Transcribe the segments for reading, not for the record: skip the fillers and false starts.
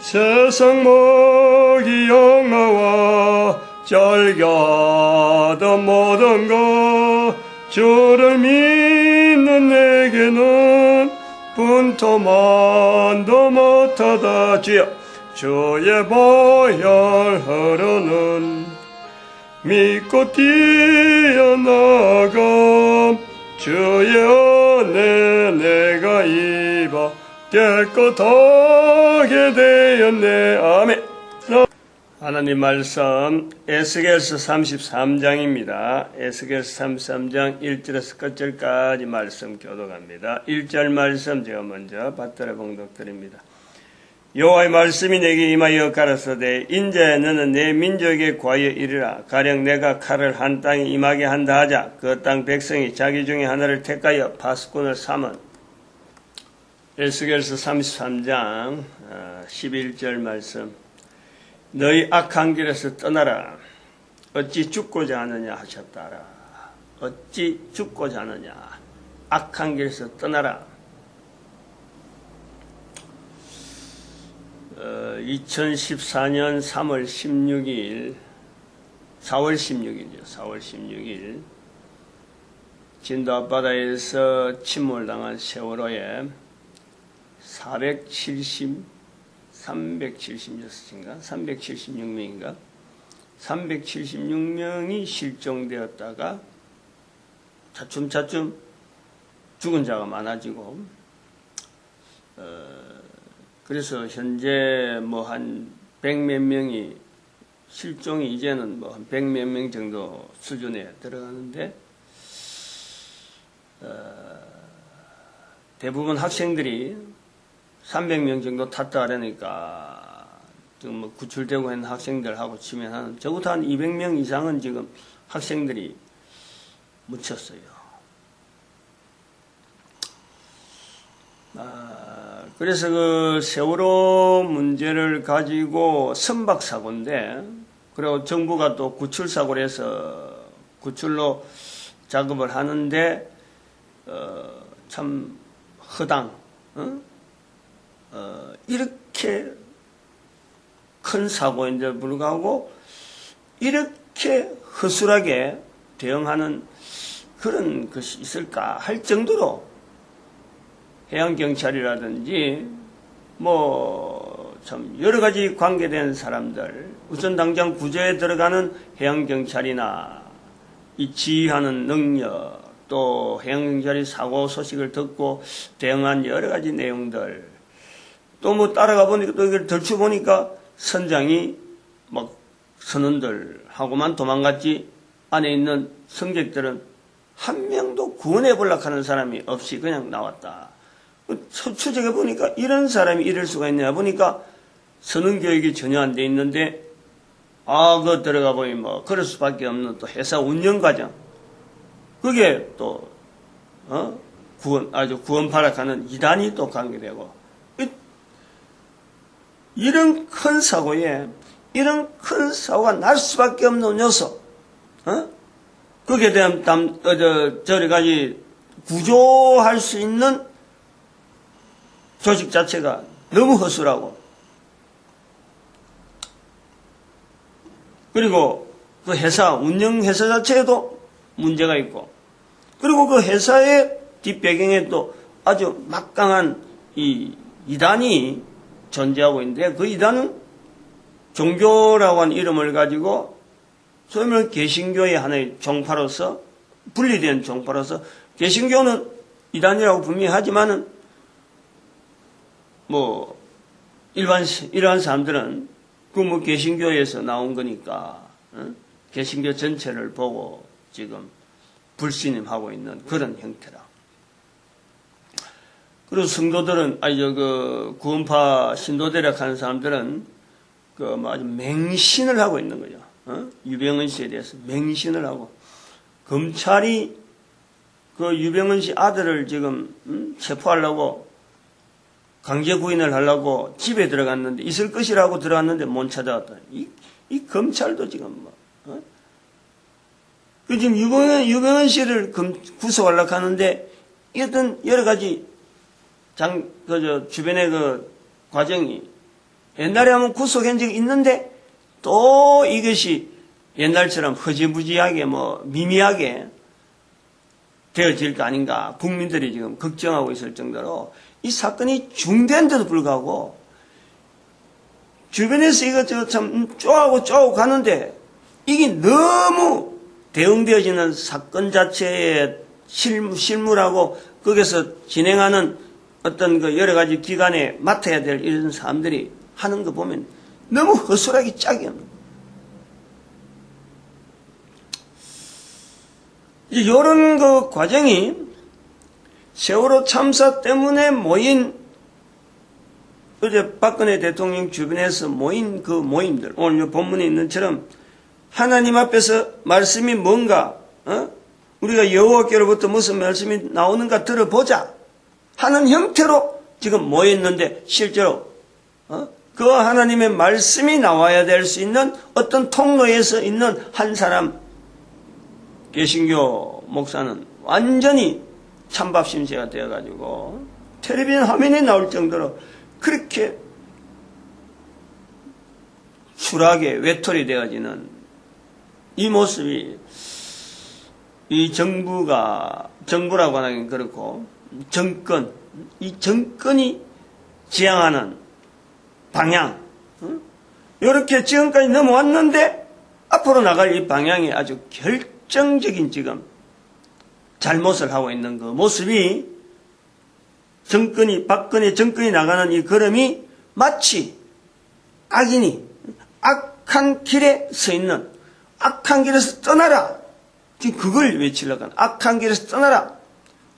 세상 먹이 영화와 잘가던 모든 것 주를 믿는 내게는 분토만도 못하다. 주여 주의 보혈 흐르는 믿고 뛰어나가 주의 은혜 내가 입어 깨끗하게 되었네. 아멘. 하나님 말씀 에스겔서 33장입니다. 에스겔서 33장 1절에서 끝절까지 말씀 교독합니다. 1절 말씀 제가 먼저 받들어 봉독드립니다. 여호와의 말씀이 내게 임하여 가라사대 인자야 너는 내 민족에 구하여 이르라. 가령 내가 칼을 한 땅에 임하게 한다 하자. 그 땅 백성이 자기 중에 하나를 택하여 파수꾼을 삼은. 에스겔서 33장 11절 말씀. 너희 악한 길에서 떠나라. 어찌 죽고자 하느냐 하셨다라. 어찌 죽고자 하느냐. 악한 길에서 떠나라. 2014년 3월 16일, 4월 16일이죠. 4월 16일. 진도 앞바다에서 침몰당한 세월호에 376인가? 376명인가? 376명이 실종되었다가 차츰차츰 죽은 자가 많아지고, 그래서 현재 뭐 한 100몇 명이 실종이 이제는 뭐 한 100몇 명 정도 수준에 들어가는데, 대부분 학생들이 300명 정도 탔다 하려니까 지금 뭐 구출되고 있는 학생들하고 치면 한 적어도 한 200명 이상은 지금 학생들이 묻혔어요. 그래서 그 세월호 문제를 가지고 선박사고인데, 그리고 정부가 또 구출사고를 해서 구출로 작업을 하는데, 참 허당, 이렇게 큰 사고인데 불구하고 이렇게 허술하게 대응하는 그런 것이 있을까 할 정도로 해양경찰이라든지 뭐 참 여러가지 관계된 사람들, 우선 당장 구조에 들어가는 해양경찰이나 이 지휘하는 능력, 또 해양경찰이 사고 소식을 듣고 대응한 여러가지 내용들, 또 뭐 따라가 보니까 또 이걸 덜추 보니까 선장이 막 선원들하고만 도망갔지 안에 있는 승객들은 한 명도 구원해 보려고 하는 사람이 없이 그냥 나왔다. 추적해 보니까 이런 사람이 이럴 수가 있냐 보니까 선원 교육이 전혀 안 돼 있는데, 그거 들어가 보니 뭐 그럴 수밖에 없는 또 회사 운영 과정, 그게 또 구원파락하는 이단이 또 관계되고, 이런 큰 사고에 이런 큰 사고가 날 수밖에 없는 요소, 거기에 대한 저래가지 구조할 수 있는 조직 자체가 너무 허술하고, 그리고 그 회사, 운영회사 자체에도 문제가 있고, 그리고 그 회사의 뒷배경에 또 아주 막강한 이 이단이 존재하고 있는데, 그 이단은 종교라고 하는 이름을 가지고 소위 말하는 개신교의 하나의 종파로서 분리된 종파로서, 개신교는 이단이라고 분명히 하지만은 뭐 일반 사람들은 그 뭐 개신교에서 나온 거니까 개신교 전체를 보고 지금 불신임하고 있는 그런 형태라. 그리고 성도들은 그 구원파 신도대략 하는 사람들은 그 아주 맹신을 하고 있는 거죠. 유병헌 씨에 대해서 맹신을 하고, 검찰이 그 유병헌 씨 아들을 지금 체포하려고 강제 구인을 하려고 집에 들어갔는데, 있을 것이라고 들어갔는데 못 찾아왔다. 이 검찰도 지금 그 지금 유병헌 씨를 구속하려고 하는데, 어떤 여러 가지 주변의 그 과정이 옛날에 하면 구속한 적이 있는데 또 이것이 옛날처럼 허지부지하게 미미하게 되어질 거 아닌가 국민들이 지금 걱정하고 있을 정도로 이 사건이 중대한데도 불구하고 주변에서 이거 참 쪼하고 가는데 이게 너무 대응되어지는 사건 자체의 실무라고 거기서 진행하는 어떤 그 여러 가지 기관에 맡아야 될 이런 사람들이 하는 거 보면 너무 허술하기 짝이 없는 거예요. 이런 그 과정이 세월호 참사 때문에 모인 어제 박근혜 대통령 주변에서 모인 그 모임들, 오늘 본문에 있는 것처럼 하나님 앞에서 말씀이 뭔가 우리가 여호와께로부터 무슨 말씀이 나오는가 들어보자 하는 형태로 지금 모였는데 실제로 그 하나님의 말씀이 나와야 될 수 있는 어떤 통로에서 있는 한 사람 개신교 목사는 완전히 찬밥 신세가 되어가지고 텔레비전 화면에 나올 정도로 그렇게 추락에 외톨이 되어지는 이 모습이 이 정부라고 하긴 그렇고 이 정권이 지향하는 방향 이렇게 지금까지 넘어왔는데 앞으로 나갈 이 방향이 아주 결정적인 지금 잘못을 하고 있는 그 모습이 박근혜 정권이 나가는 이 걸음이 마치 악인이 악한 길에 서 있는 악한 길에서 떠나라. 지금 그걸 외치려고 하는 악한 길에서 떠나라.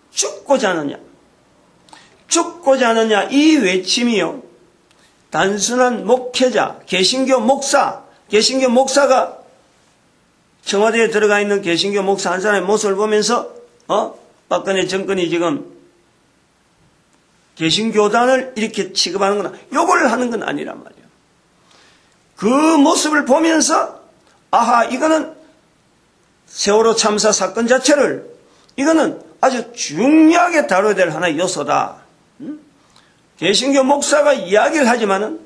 죽고자 하느냐 이 외침이요. 단순한 목회자, 개신교 목사가 청와대에 들어가 있는 개신교 목사 한 사람의 모습을 보면서 박근혜 정권이 지금 개신교단을 이렇게 취급하는구나. 요걸 하는 건 아니란 말이에요. 그 모습을 보면서 아하 이거는 세월호 참사 사건 자체를 이거는 아주 중요하게 다뤄야 될 하나의 요소다. 개신교 목사가 이야기를 하지만은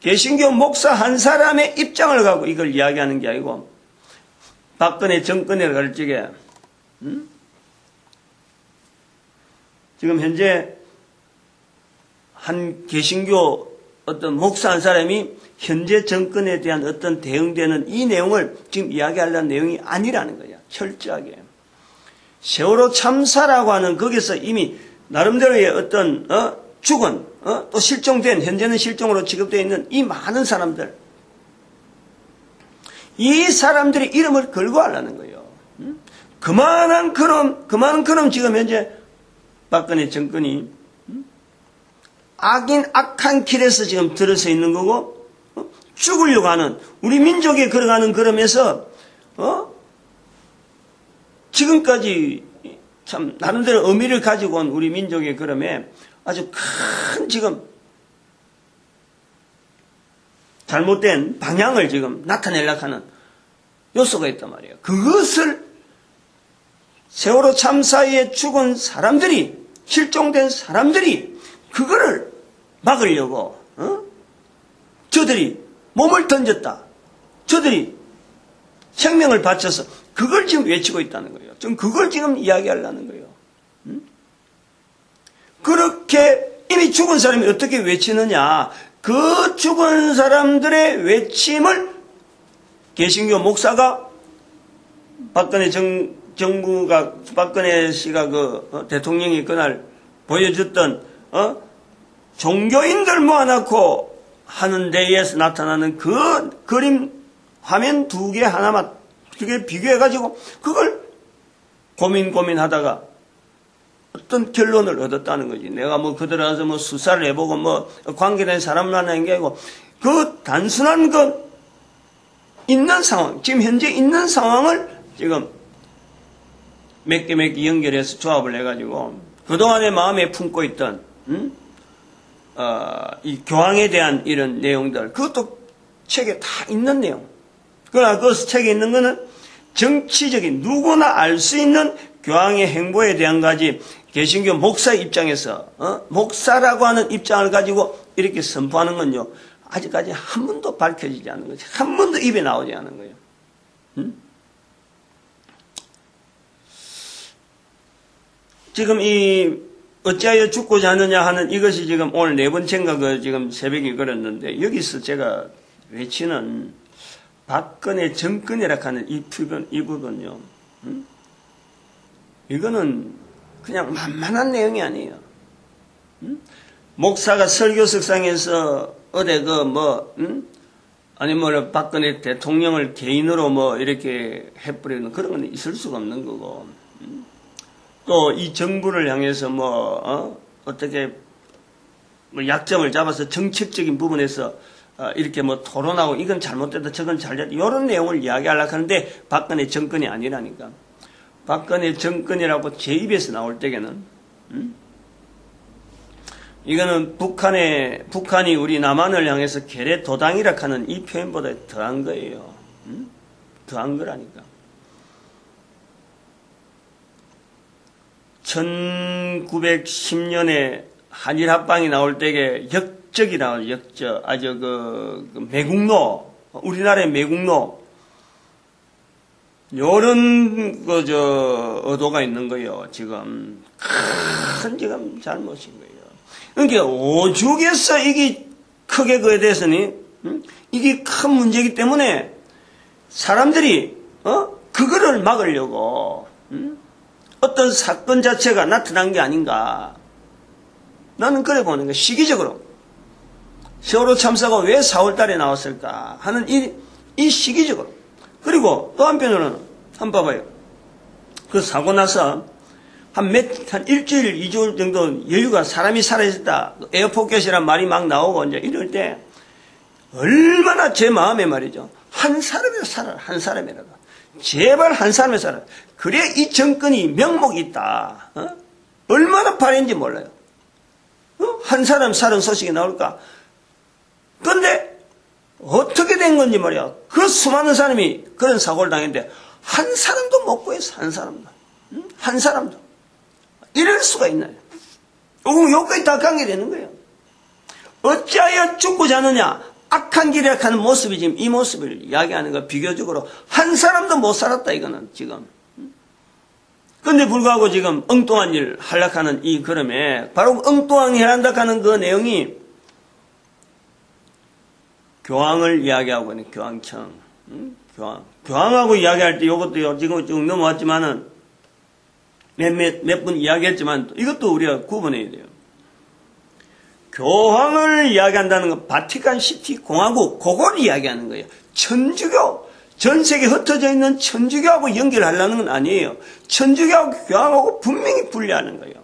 개신교 목사 한 사람의 입장을 갖고 이걸 이야기하는 게 아니고 박근혜 정권에 갈 적에 지금 현재 한 개신교 어떤 목사 한 사람이 현재 정권에 대한 어떤 대응되는 이 내용을 지금 이야기하려는 내용이 아니라는 거야. 철저하게. 세월호 참사라고 하는 거기서 이미 나름대로의 어떤 죽은 또 실종된 현재는 실종으로 취급되어 있는 이 많은 사람들 이 사람들의 이름을 걸고 하려는 거예요. 그만한 그럼 지금 현재 박근혜 정권이 악한 길에서 지금 들어서 있는 거고 죽으려고 하는 우리 민족에 걸어가는 걸음에서 지금까지 참 나름대로 의미를 가지고 온 우리 민족의 걸음에 아주 큰 지금 잘못된 방향을 지금 나타내려고 하는 요소가 있단 말이에요. 그것을 세월호 참사에 죽은 사람들이 실종된 사람들이 그거를 막으려고 저들이 몸을 던졌다. 저들이 생명을 바쳐서 그걸 지금 외치고 있다는 거예요. 지금 그걸 지금 이야기하려는 거예요. 그렇게 이미 죽은 사람이 어떻게 외치느냐. 그 죽은 사람들의 외침을 개신교 목사가 박근혜 박근혜 씨가 대통령이 그날 보여줬던 종교인들 모아놓고 하는 데에서 나타나는 그 그림 화면 2개 하나만 그게 비교해가지고 그걸 고민하다가 어떤 결론을 얻었다는 거지. 내가 그들어가서 수사를 해보고 관계된 사람을 하는 게 아니고 그 단순한 있는 상황, 지금 현재 있는 상황을 지금 몇 개 연결해서 조합을 해가지고 그동안에 마음에 품고 있던 이 교황에 대한 이런 내용들 그것도 책에 다 있는 내용. 그러나 그 책에 있는 거는 정치적인 누구나 알 수 있는 교황의 행보에 대한 가지 개신교 목사의 입장에서 목사라고 하는 입장을 가지고 이렇게 선포하는 건요, 아직까지 한 번도 밝혀지지 않은 거죠. 한 번도 입에 나오지 않은 거예요. 지금 이 어찌하여 죽고자 하느냐 하는 이것이 지금 오늘 네 번째인가 그 지금 새벽에 걸었는데, 여기서 제가 외치는 박근혜 정권이라 하는 이 부분요, 이거는 그냥 만만한 내용이 아니에요. 목사가 설교석상에서 어디 아니 박근혜 대통령을 개인으로 이렇게 해버리는 그런 건 있을 수가 없는 거고, 또 이 정부를 향해서 어떻게 약점을 잡아서 정책적인 부분에서 이렇게 토론하고 이건 잘못됐다 저건 잘됐다 이런 내용을 이야기하려고 하는데, 박근혜 정권이 아니라니까. 박근혜 정권이라고 제 입에서 나올 때에는 이거는 북한이 우리 남한을 향해서 괴뢰 도당이라 하는 이 표현보다 더한 거예요. 더한 거라니까. 1910년에 한일 합방이 나올 때에 역적이라고, 역적, 아주 그 매국노, 우리나라의 매국노, 요런 의도가 있는 거예요. 지금 큰 지금 잘못인 거예요. 그러니까 오죽에서 이게 크게 그에 대해서는 이게 큰 문제이기 때문에 사람들이 그거를 막으려고 어떤 사건 자체가 나타난 게 아닌가. 나는 그래 보는 거야. 시기적으로. 세월호 참사가 왜 4월 달에 나왔을까 하는 이 시기적으로. 그리고 또 한편으로는 한번 봐봐요. 그 사고 나서 한 일주일, 2주일 정도 여유가 사람이 살아있었다. 에어포켓이란 말이 막 나오고 이제 이럴 때 얼마나 제 마음에 말이죠. 한 사람이라도 살아라. 한 사람이라도. 제발 한 사람이 살아라. 그래야 이 정권이 명목이 있다. 얼마나 바랬는지 몰라요. 한 사람 살은 소식이 나올까? 그런데 어떻게 된 건지 말이야. 그 수많은 사람이 그런 사고를 당했는데 한 사람도 못 구했어. 한 사람도. 한 사람도. 이럴 수가 있나요? 여기까지 다 관계되는 거예요. 어찌하여 죽고자 하느냐? 악한 길에 가는 모습이 지금 이 모습을 이야기하는 거. 비교적으로 한 사람도 못 살았다 이거는 지금. 그런데 불구하고 지금 엉뚱한 일 하려고 이 걸음에 바로 엉뚱한 일 한다 하는 그 내용이 교황을 이야기하고 있는 교황청. 교황하고 이야기할 때 이것도 지금 쭉 넘어왔지만은 몇 분 이야기했지만 이것도 우리가 구분해야 돼요. 교황을 이야기한다는 건 바티칸 시티 공화국, 그걸 이야기하는 거예요. 천주교, 전 세계에 흩어져 있는 천주교하고 연결하려는 건 아니에요. 천주교하고 교황하고 분명히 분리하는 거예요.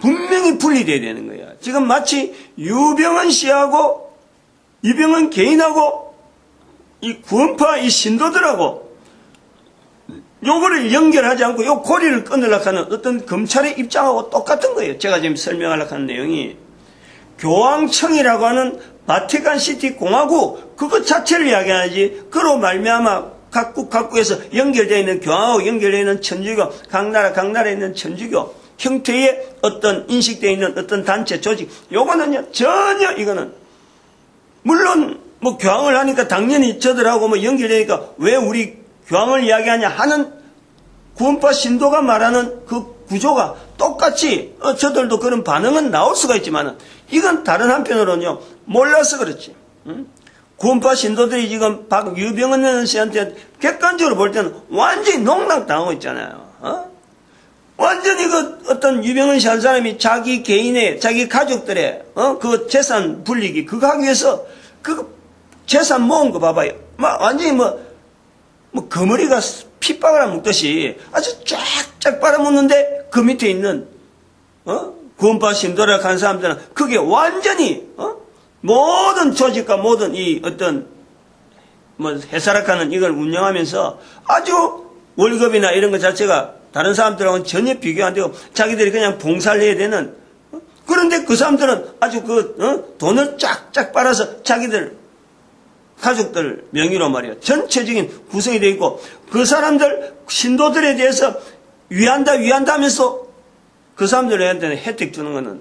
분명히 분리돼야 되는 거예요. 지금 마치 유병헌 씨하고 유병헌 개인하고 이 구원파 이 신도들하고 요거를 연결하지 않고 요 고리를 끊으려고 하는 어떤 검찰의 입장하고 똑같은 거예요. 제가 지금 설명하려고 하는 내용이 교황청이라고 하는 바티칸 시티 공화국 그것 자체를 이야기하지, 그로 말미암아 각국에서 연결되어 있는 교황하고 연결되어 있는 천주교, 각 나라에 있는 천주교 형태의 어떤 인식되어 있는 어떤 단체 조직, 요거는요 전혀 이거는 물론 교황을 하니까 당연히 저들하고 연결되니까 왜 우리 교황을 이야기하냐 하는 구원파 신도가 말하는 그 구조가 똑같이 저들도 그런 반응은 나올 수가 있지만 이건 다른 한편으로는요 몰라서 그렇지. 구원파 신도들이 지금 유병헌 씨한테 객관적으로 볼 때는 완전히 농락당하고 있잖아요. 완전히 그 어떤 유병헌 씨 한 사람이 자기 개인의 자기 가족들의 그 재산 불리기 그거 하기 위해서 그 재산 모은 거 봐봐요. 완전히 거머리가 핏방울 먹듯이 아주 쫙쫙 빨아먹는데 그 밑에 있는 구원파 신도라 한 사람들은 그게 완전히 모든 조직과 모든 이 어떤 회사락하는 이걸 운영하면서 아주 월급이나 이런 것 자체가 다른 사람들하고는 전혀 비교 안 되고 자기들이 그냥 봉사를 해야 되는, 그런데 그 사람들은 아주 돈을 쫙쫙 빨아서 자기들 가족들 명의로 말이야 전체적인 구성이 되어 있고 그 사람들 신도들에 대해서 위한다 하면서 그 사람들한테는 혜택 주는 거는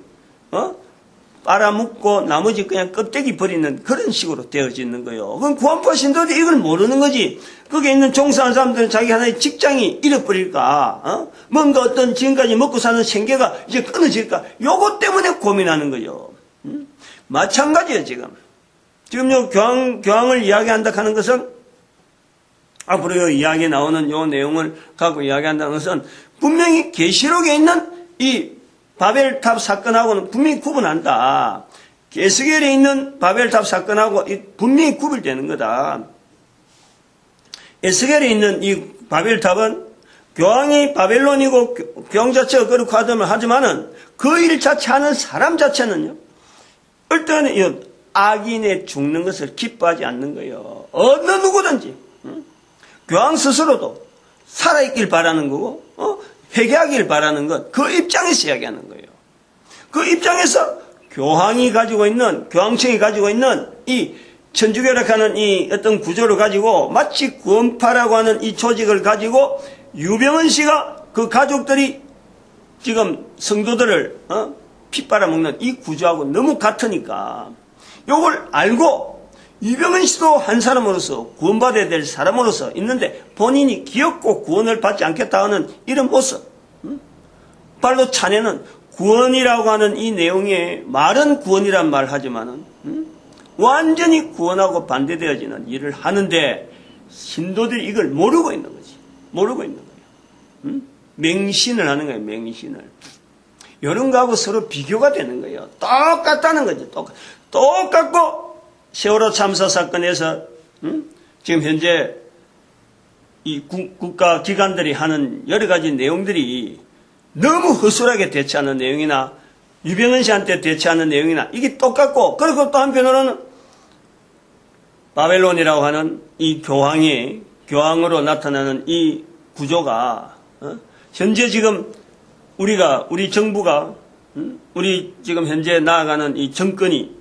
빨아먹고 나머지 그냥 껍데기 버리는 그런 식으로 되어지는 거예요. 그럼 구원파 신도들이 이걸 모르는 거지. 거기에 있는 종사하는 사람들은 자기 하나의 직장이 잃어버릴까, 뭔가 어떤 지금까지 먹고 사는 생계가 이제 끊어질까, 요것 때문에 고민하는 거예요. 마찬가지예요, 지금. 지금 요 교황을 이야기한다 하는 것은, 앞으로 요 이야기에 나오는 요 내용을 갖고 이야기한다는 것은, 분명히 계시록에 있는 이 바벨탑 사건하고는 분명히 구분한다. 에스겔에 있는 바벨탑 사건하고 분명히 구별되는 거다. 에스겔에 있는 이 바벨탑은 교황이 바벨론이고 교황 자체가 그렇고 하지만은 그 일 자체 하는 사람 자체는요, 일단은 악인의 죽는 것을 기뻐하지 않는 거예요. 어느 누구든지. 교황 스스로도 살아있길 바라는 거고, 회개하길 바라는 것, 그 입장에서 이야기하는 거예요. 그 입장에서 교황이 가지고 있는, 교황청이 가지고 있는 이 천주교라고 이 어떤 구조를 가지고 마치 구원파라고 하는 이 조직을 가지고 유병헌 씨가 그 가족들이 지금 성도들을 피 빨아먹는 이 구조하고 너무 같으니까 요걸 알고 유병헌 씨도 한 사람으로서 구원받아야 될 사람으로서 있는데 본인이 기엽고 구원을 받지 않겠다 하는 이런 모습, 발로 차내는 구원이라고 하는 이 내용에 말은 구원이란 말 하지만은 완전히 구원하고 반대되어지는 일을 하는데 신도들이 이걸 모르고 있는 거지. 모르고 있는 거예요. 맹신을 하는 거예요. 맹신을. 이런 거하고 서로 비교가 되는 거예요. 똑같다는 거지. 똑같고 세월호 참사 사건에서 지금 현재 이 국가 기관들이 하는 여러 가지 내용들이 너무 허술하게 대처하는 내용이나 유병헌 씨한테 대처하는 내용이나 이게 똑같고, 그리고 또 한편으로는 바벨론이라고 하는 이 교황으로 나타나는 이 구조가 현재 지금 우리 정부가 우리 지금 현재 나아가는 이 정권이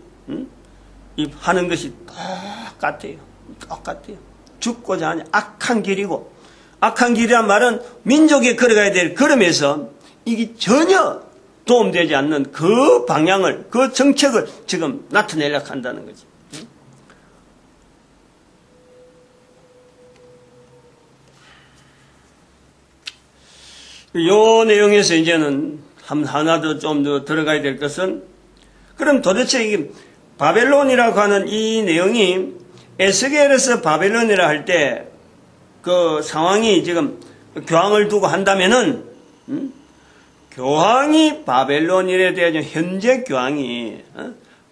이 하는 것이 똑같아요. 똑같아요. 죽고자 하는 악한 길이고, 악한 길이란 말은 민족이 걸어가야 될 걸음에서 이게 전혀 도움되지 않는 그 방향을, 그 정책을 지금 나타내려고 한다는 거지. 이 내용에서 이제는 하나 더 좀 더 들어가야 될 것은, 그럼 도대체 이게 바벨론이라고 하는 이 내용이 에스겔에서 바벨론이라 할 때 그 상황이 지금 교황을 두고 한다면은, 교황이 바벨론이에 대한 현재 교황이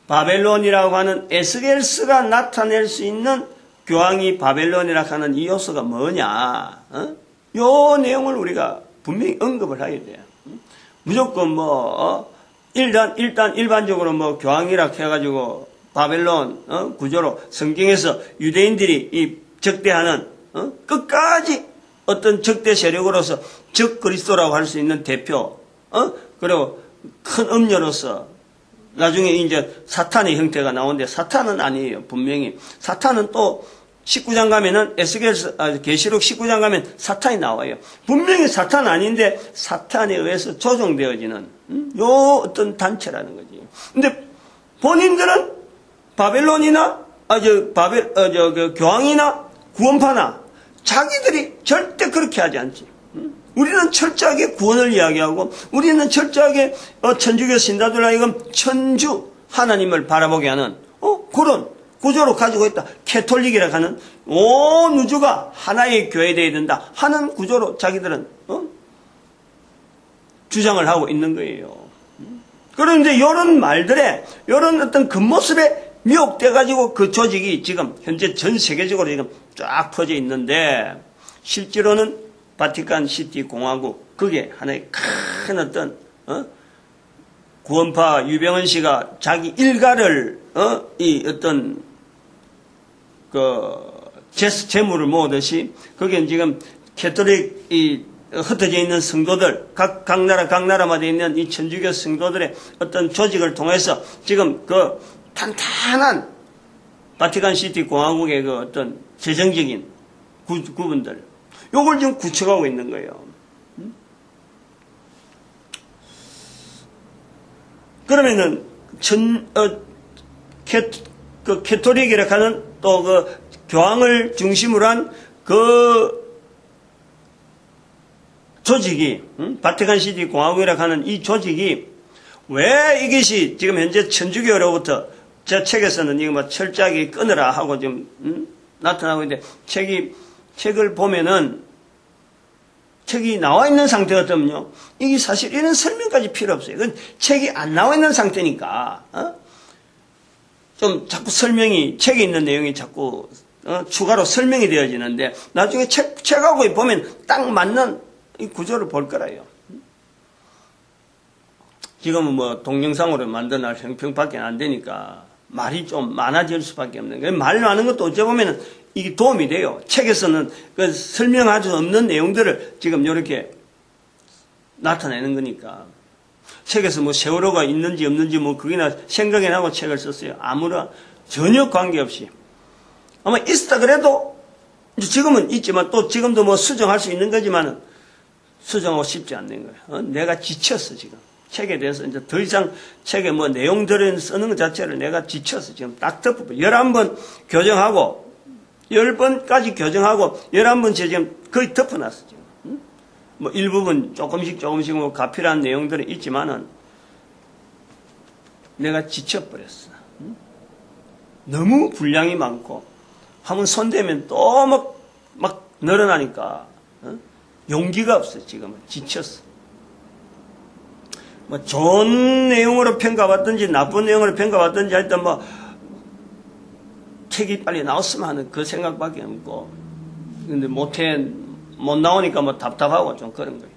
바벨론이라고 하는 에스겔스가 나타낼 수 있는 교황이 바벨론이라고 하는 이 요소가 뭐냐? 요 내용을 우리가 분명히 언급을 해야 돼요. 무조건 일단 일반적으로 교황이라 해가지고 바벨론 구조로 성경에서 유대인들이 이 적대하는 끝까지 어떤 적대 세력으로서 적 그리스도라고 할 수 있는 대표, 그리고 큰 음녀로서 나중에 이제 사탄의 형태가 나오는데 사탄은 아니에요. 분명히 사탄은 또 19장 가면은 계시록 19장 가면 사탄이 나와요. 분명히 사탄은 아닌데 사탄에 의해서 조종되어지는 요 어떤 단체라는 거지. 근데 본인들은 바벨론이나 교황이나 구원파나 자기들이 절대 그렇게 하지 않지. 우리는 철저하게 구원을 이야기하고, 우리는 철저하게 천주교 신자들 하여금 천주 하나님을 바라보게 하는 그런 구조로 가지고 있다. 캐톨릭이라고 하는 온 우주가 하나의 교회되어야 된다 하는 구조로 자기들은 주장을 하고 있는 거예요. 그런데 이런 말들에, 이런 어떤 겉모습에 미혹돼가지고 그 조직이 지금 현재 전 세계적으로 지금 쫙 퍼져 있는데, 실제로는 바티칸 시티 공화국, 그게 하나의 큰 어떤 구원파 유병헌 씨가 자기 일가를 이 어떤 재물을 모으듯이, 거기엔 지금 캐톨릭 흩어져 있는 성도들, 각 나라마다 있는 이 천주교 성도들의 어떤 조직을 통해서 지금 그 탄탄한 바티칸 시티 공화국의 그 어떤 재정적인 구분들, 요걸 지금 구축하고 있는 거예요. 그러면은 캐토릭이라 하는 또 그 교황을 중심으로 한 그 조직이, 바티칸 시티 공화국이라 하는 이 조직이 왜 이것이 지금 현재 천주교로부터 제 책에서는 이거 뭐 철저하게 끊으라 하고 좀 나타나고 있는데 책을 보면은 책이 나와 있는 상태였거든요. 이게 사실 이런 설명까지 필요 없어요. 이건 책이 안 나와 있는 상태니까 좀 자꾸 설명이 책에 있는 내용이 자꾸 추가로 설명이 되어지는데 나중에 책하고 보면 딱 맞는 이 구조를 볼 거라요. 지금은 뭐 동영상으로 만드는 형평밖에 안 되니까 말이 좀 많아질 수밖에 없는 거예요. 말 많은 것도 어찌 보면 이게 도움이 돼요. 책에서는 그 설명할 수 없는 내용들을 지금 이렇게 나타내는 거니까. 책에서 뭐 세월호가 있는지 없는지 뭐 그게나 생각이 나고 책을 썼어요. 아무런 전혀 관계없이. 아마 있었다 그래도 지금은 있지만 또 지금도 뭐 수정할 수 있는 거지만은 수정하고 싶지 않는 거예요. 내가 지쳤어 지금. 책에 대해서 이제 더 이상 책에 뭐 내용들을 쓰는 것 자체를 내가 지쳐서 지금 딱 덮어 11번 교정하고 10번까지 교정하고 11번째 지금 거의 덮어놨어 지금. 뭐 일부분 조금씩 뭐 가필한 내용들은 있지만은 내가 지쳐버렸어. 너무 분량이 많고 한번 손대면 또 막 늘어나니까 용기가 없어 지금은. 지쳤어. 뭐 좋은 내용으로 평가받든지 나쁜 내용으로 평가받든지 하여튼 뭐 책이 빨리 나왔으면 하는 그 생각밖에 없고 근데 못 나오니까 뭐 답답하고 좀 그런 거예요.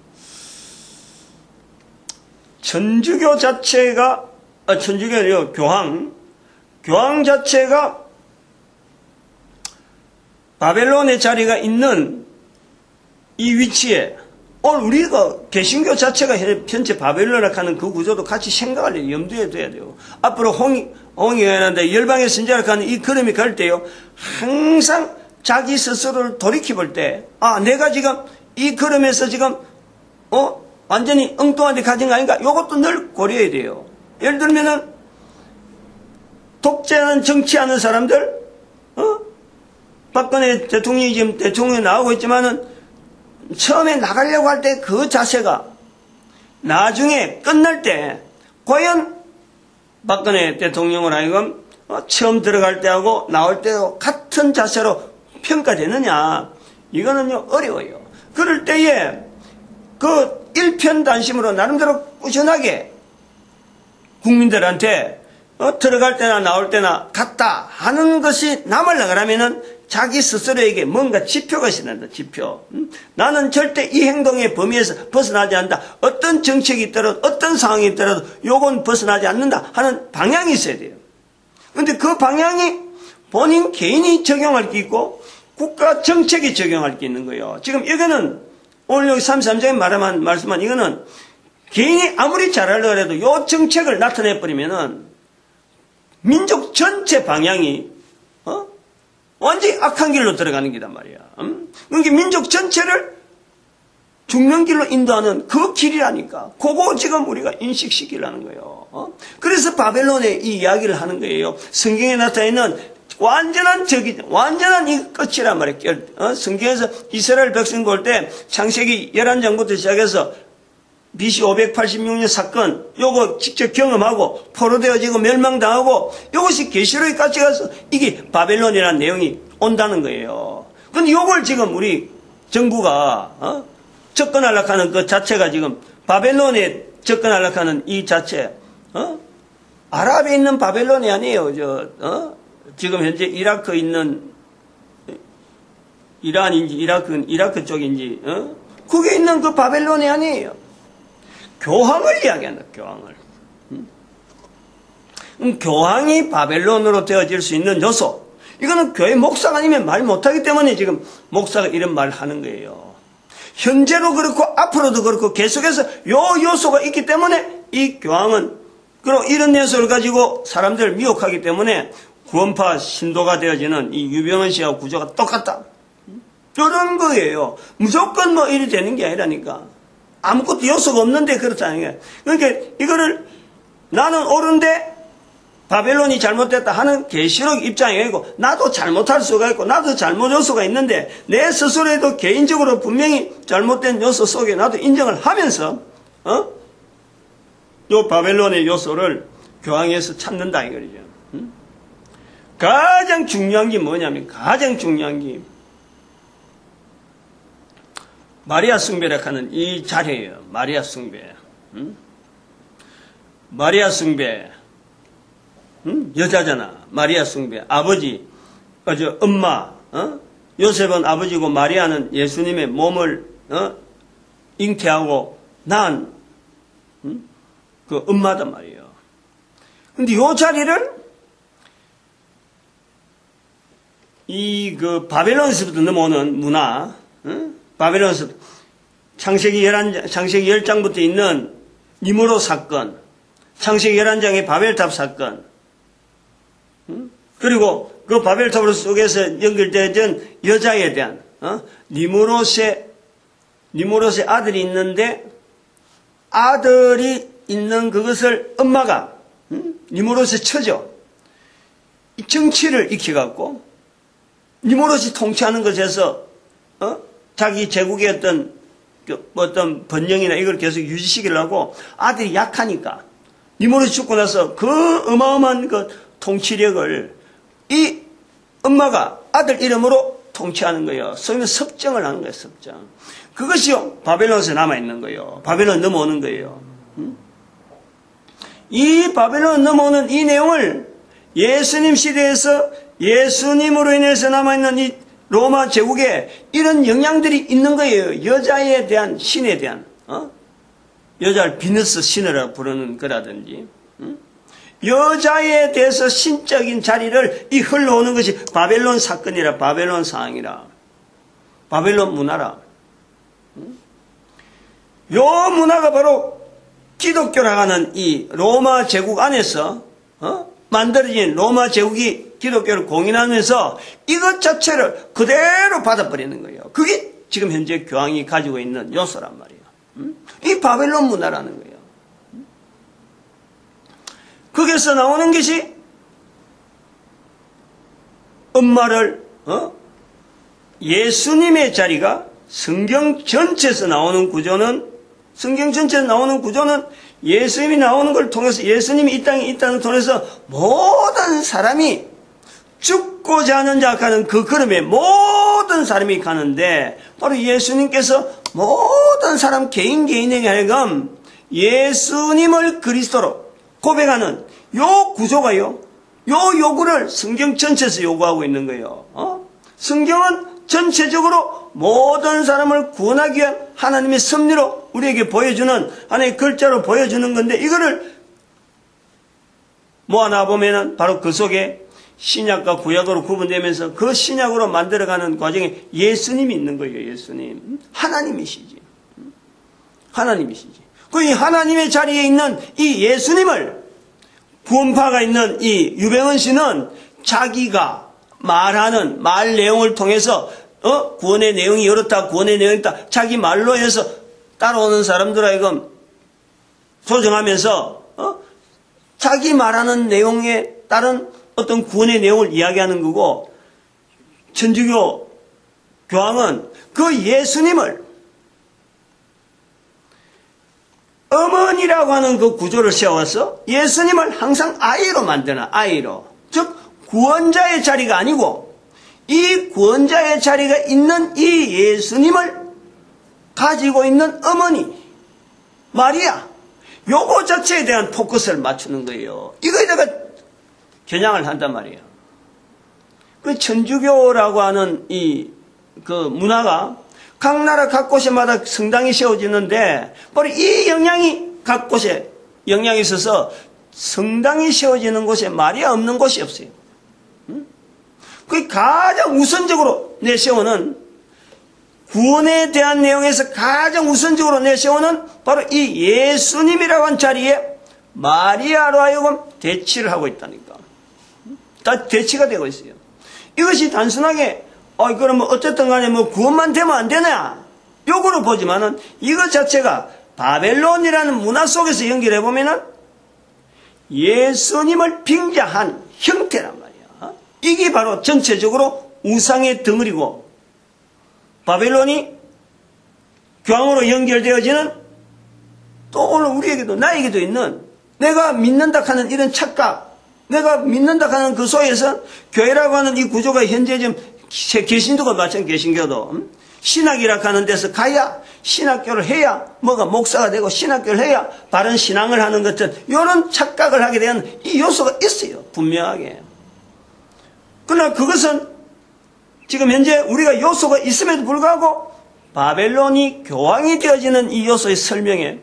천주교 자체가 천주교 교황 자체가 바벨론의 자리가 있는 이 위치에 오늘 우리가 개신교 자체가 현재 바벨론이라 하는 그 구조도 같이 생각할 일 염두에 둬야 돼요. 앞으로 홍익이 하는데 열방의 선지자라 하는 이 걸음이 갈 때요. 항상 자기 스스로를 돌이켜볼 때 내가 지금 이 걸음에서 지금 완전히 엉뚱한 데 가진 거 아닌가? 이것도 늘 고려해야 돼요. 예를 들면은 독재하는 정치하는 사람들 박근혜 대통령이 지금 대통령이 나오고 있지만은 처음에 나가려고 할 때 그 자세가 나중에 끝날 때 과연 박근혜 대통령을 하여금 처음 들어갈 때하고 나올 때도 같은 자세로 평가되느냐 이거는요 어려워요. 그럴 때에 그 일편단심으로 나름대로 꾸준하게 국민들한테 들어갈 때나 나올 때나 같다 하는 것이 남으려고 하면은 자기 스스로에게 뭔가 지표가 있어야 된다. 지표. 나는 절대 이 행동의 범위에서 벗어나지 않는다. 어떤 정책이 있더라도 어떤 상황이 있더라도 요건 벗어나지 않는다 하는 방향이 있어야 돼요. 그런데 그 방향이 본인 개인이 적용할 게 있고 국가 정책이 적용할 게 있는 거예요. 지금 이거는 오늘 여기 33장에 말씀한 이거는 개인이 아무리 잘하려고 해도 요 정책을 나타내버리면은 민족 전체 방향이 완전히 악한 길로 들어가는 길단 말이야. 그러니까 민족 전체를 죽는 길로 인도하는 그 길이라니까. 그거 지금 우리가 인식시키려는 거예요. 그래서 바벨론의 이 이야기를 하는 거예요. 성경에 나타나 있는 완전한 이 끝이란 말이에요. 성경에서 이스라엘 백성 볼 때 창세기 11장부터 시작해서 BC 586년 사건 요거 직접 경험하고 포로되어지고 멸망당하고 이것이 계시록까지 가서 이게 바벨론이라는 내용이 온다는 거예요. 그런데 요걸 지금 우리 정부가 접근하려고 하는 그 자체가 지금 바벨론에 접근하려고 하는 이 자체 아랍에 있는 바벨론이 아니에요. 지금 현재 이라크에 있는 이란인지 이라크 쪽인지 그게 있는 그 바벨론이 아니에요. 교황을 이야기한다. 교황을. 교황이 바벨론으로 되어질 수 있는 요소. 이거는 교회 목사가 아니면 말 못하기 때문에 지금 목사가 이런 말을 하는 거예요. 현재도 그렇고 앞으로도 그렇고 계속해서 요 요소가 있기 때문에 이 교황은 그리고 이런 요소를 가지고 사람들을 미혹하기 때문에 구원파 신도가 되어지는 이 유병헌 씨하고 구조가 똑같다. 이런 거예요. 무조건 뭐 일이 되는 게 아니라니까. 아무것도 요소가 없는데 그렇다는 거예요. 그러니까 이거를 나는 옳은데 바벨론이 잘못됐다 하는 계시록 입장이 있고, 나도 잘못할 수가 있고 나도 잘못 요소가 있는데 내 스스로에도 개인적으로 분명히 잘못된 요소 속에 나도 인정을 하면서 요 바벨론의 요소를 교황에서 찾는다 이거죠. 가장 중요한 게 뭐냐면, 가장 중요한 게 마리아 숭배라 하는 이 자리예요. 마리아 숭배. 마리아 숭배. 여자잖아. 마리아 숭배. 아버지, 엄마, 요셉은 아버지고 마리아는 예수님의 몸을 잉태하고 낳은 그 엄마단 말이에요. 근데 이 자리를 그 바벨론에서부터 넘어오는 문화, 바벨론에서 창세기 10장부터 있는 니므롯 사건, 창세기 11장의 바벨탑 사건, 그리고 그 바벨탑 속에서 연결되던 여자에 대한 니므롯의 아들이 있는데, 아들이 있는 그것을 엄마가 니므롯의 처죠. 정치를 익혀갖고 니므롯이 통치하는 것에서 자기 제국의 어떤 번영이나 이걸 계속 유지시키려고, 아들이 약하니까 니므롯이 죽고 나서 그 어마어마한 그 통치력을 이 엄마가 아들 이름으로 통치하는 거예요. 소위 말해서 섭정을 하는 거예요. 섭정. 그것이요 바벨론에서 남아있는 거예요. 바벨론 넘어오는 거예요. 이 바벨론 넘어오는 이 내용을 예수님 시대에서 예수님으로 인해서 남아있는 이 로마 제국에 이런 영향들이 있는 거예요. 여자에 대한, 신에 대한, 여자를 비너스 신이라고 부르는 거라든지, 여자에 대해서 신적인 자리를 이 흘러오는 것이 바벨론 사건이라, 바벨론 상황이라, 바벨론 문화라. 요 문화가 바로 기독교라고 하는 이 로마 제국 안에서 만들어진, 로마 제국이 기독교를 공인하면서 이것 자체를 그대로 받아버리는 거예요. 그게 지금 현재 교황이 가지고 있는 요소란 말이에요. 이 바벨론 문화라는 거예요. 거기서 나오는 것이 엄마를 예수님의 자리가 성경 전체에서 나오는 구조는, 예수님이 나오는 걸 통해서, 예수님이 이 땅에 있다는 걸 통해서 모든 사람이 죽고자 하는 자 가는 그 걸음에 모든 사람이 가는데, 바로 예수님께서 모든 사람 개인에게 하여금 예수님을 그리스도로 고백하는 요 구조가요, 요 요구를 성경 전체에서 요구하고 있는 거예요. 성경은 전체적으로 모든 사람을 구원하기 위한 하나님의 섭리로 우리에게 보여주는, 하나의 글자로 보여주는 건데, 이거를 모아놔 보면은 바로 그 속에 신약과 구약으로 구분되면서 그 신약으로 만들어가는 과정에 예수님이 있는 거예요. 예수님. 하나님이시지. 그 하나님의 자리에 있는 이 예수님을 구원파가 있는 이 유병헌 씨는 자기가 말하는 말 내용을 통해서 구원의 내용이 이렇다, 구원의 내용이 있다, 자기 말로 해서 따라오는 사람들 하여금 조정하면서 자기 말하는 내용에 따른 어떤 구원의 내용을 이야기하는 거고, 천주교 교황은 그 예수님을 어머니라고 하는 그 구조를 세워서 예수님을 항상 아이로 만드는, 아이로, 즉 구원자의 자리가 아니고 이 구원자의 자리가 있는 이 예수님을 가지고 있는 어머니 마리아, 요거 자체에 대한 포커스를 맞추는 거예요. 이거에다가 겨냥을 한단 말이에요. 그 천주교라고 하는 그 문화가 각 나라 각 곳에마다 성당이 세워지는데, 바로 이 영향이 각 곳에 영향이 있어서 성당이 세워지는 곳에 마리아 없는 곳이 없어요. 그 가장 우선적으로 내세우는, 구원에 대한 내용에서 가장 우선적으로 내세우는 바로 이 예수님이라고 하는 자리에 마리아로 하여금 대치를 하고 있다니까. 다 대치가 되고 있어요. 이것이 단순하게 그러면 어쨌든 간에 뭐 구원만 되면 안 되냐, 요거로 보지만은 이것 자체가 바벨론이라는 문화 속에서 연결해 보면은 예수님을 빙자한 형태란 말이야. 이게 바로 전체적으로 우상의 덩어리고, 바벨론이 교황으로 연결되어지는, 또 오늘 우리에게도 나에게도 있는 내가 믿는다 하는 이런 착각, 내가 믿는다 하는 그 속에서 교회라고 하는 이 구조가 현재 지금 개신도가 마찬가지, 개신교도 신학이라 하는 데서 가야, 신학교를 해야 뭐가 목사가 되고 신학교를 해야 바른 신앙을 하는 것처럼 이런 착각을 하게 되는 이 요소가 있어요, 분명하게. 그러나 그것은 지금 현재 우리가 요소가 있음에도 불구하고 바벨론이 교황이 되어지는 이 요소의 설명에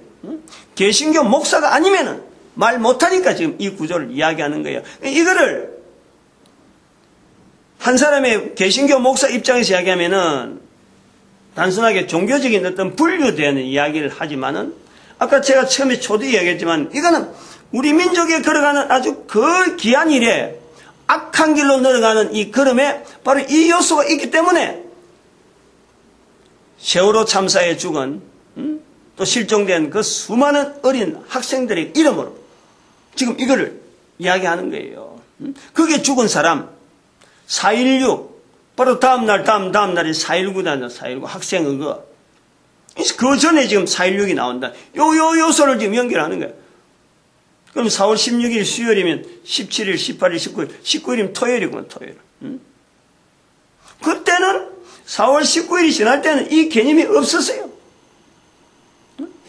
개신교 목사가 아니면은 말 못하니까 지금 이 구조를 이야기하는 거예요. 이거를 한 사람의 개신교 목사 입장에서 이야기하면은 단순하게 종교적인 어떤 분류되는 이야기를 하지만은, 아까 제가 처음에 초대 이야기했지만, 이거는 우리 민족에 걸어가는 아주 그 귀한 일에 악한 길로 늘어가는 이 걸음에 바로 이 요소가 있기 때문에 세월호 참사에 죽은 또 실종된 그 수많은 어린 학생들의 이름으로 지금 이거를 이야기하는 거예요. 그게 죽은 사람 4.16 바로 다음날이 4.19다. 4.19 학생의거. 그 전에 지금 4.16이 나온다. 요소를 지금 연결하는 거예요. 그럼 4월 16일 수요일이면 17일, 18일, 19일이면 토요일이구나, 토요일. 그때는 4월 19일이 지날 때는 이 개념이 없었어요.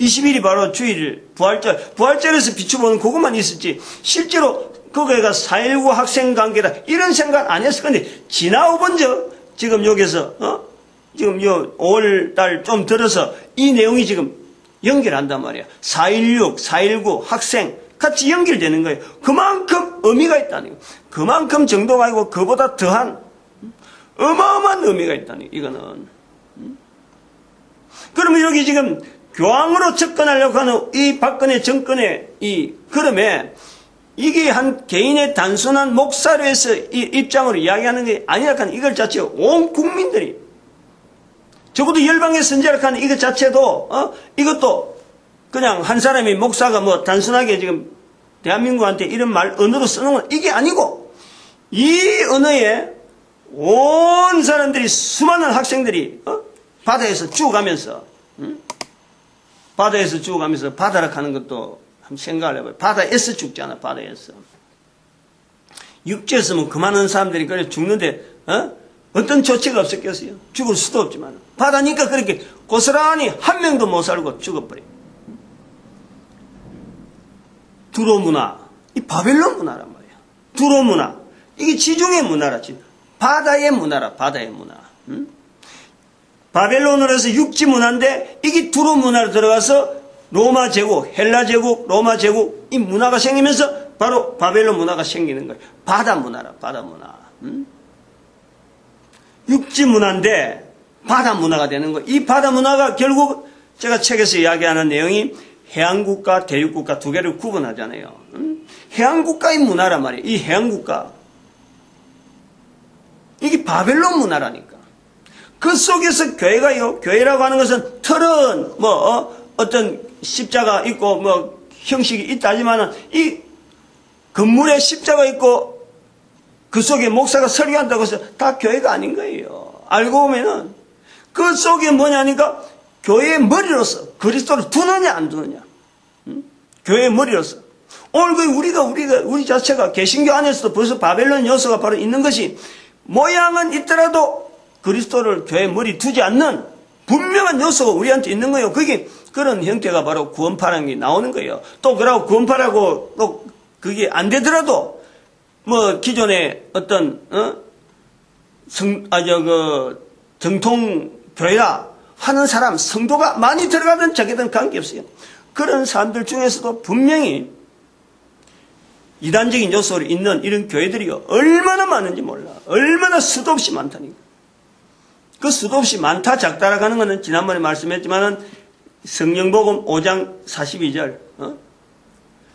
20일이 바로 주일, 부활절에서 비추보는 그것만 있었지. 실제로 그거가 4.19 학생 관계다. 이런 생각 안 했을 건데, 지나고 먼저, 지금 여기서, 지금 5월달 좀 들어서 이 내용이 지금 연결한단 말이야. 4.16, 4.19 학생 같이 연결되는 거예요. 그만큼 의미가 있다는 거예요. 그만큼 정도가 아니고 그보다 더한 어마어마한 의미가 있다는 거예요. 이거는. 그러면 여기 지금 교황으로 접근하려고 하는 이 박근혜 정권의 이 걸음에 이게 한 개인의 단순한 목사로서 이 입장으로 이야기하는 게 아니라 하는 이걸 자체 온 국민들이, 적어도 열방의 선지자라 하는 이것 자체도 이것도 그냥 한 사람이 목사가 뭐 단순하게 지금 대한민국한테 이런 말 언어로 쓰는 건 이게 아니고, 이 언어에 온 사람들이, 수많은 학생들이 바다에서 죽어가면서 바다에서 죽어가면서, 바다라 하는 것도 한번 생각을 해봐요. 바다에서 죽잖아, 바다에서. 육지에서는 그만한 사람들이 그래 죽는데 어떤 조치가 없었겠어요? 죽을 수도 없지만 바다니까 그렇게 고스란히 한 명도 못 살고 죽어버려요. 두로 문화, 이 바벨론 문화란 말이야. 두로 문화, 이게 지중해 문화라지. 바다의 문화라, 바다의 문화. 바벨론으로 해서 육지 문화인데 이게 두로 문화로 들어가서 로마 제국, 헬라 제국, 로마 제국, 이 문화가 생기면서 바로 바벨론 문화가 생기는 거예요. 바다 문화라, 바다 문화. 육지 문화인데 바다 문화가 되는 거예요. 이 바다 문화가 결국 제가 책에서 이야기하는 내용이 해안국가, 대륙국가 두 개를 구분하잖아요. 해안국가의 문화란 말이에요. 이 해안국가. 이게 바벨론 문화라니까. 그 속에서 교회가요, 교회라고 하는 것은 틀은 어떤 십자가 있고 형식이 있다 하지만은 이 건물에 십자가 있고 그 속에 목사가 설교한다고 해서 다 교회가 아닌 거예요. 알고 보면은 그 속에 뭐냐니까 교회의 머리로서 그리스도를 두느냐 안 두느냐. 교회의 머리로서. 오늘 우리 자체가 개신교 안에서도 벌써 바벨론 요소가 바로 있는 것이, 모양은 있더라도 그리스도를 교회의 머리 두지 않는 분명한 요소가 우리한테 있는 거예요. 그게 그런 형태가 바로 구원파라는 게 나오는 거예요. 또 그러고 구원파라고 또 그게 안 되더라도 기존의 어떤 정통 교회라 하는 사람, 성도가 많이 들어가든 적게든 관계없어요. 그런 사람들 중에서도 분명히 이단적인 요소를 있는 이런 교회들이요, 얼마나 많은지 몰라. 얼마나 수도 없이 많다니까. 그 수도 없이 많다 작다라고 하는 것은 지난번에 말씀했지만은 성령복음 5장 42절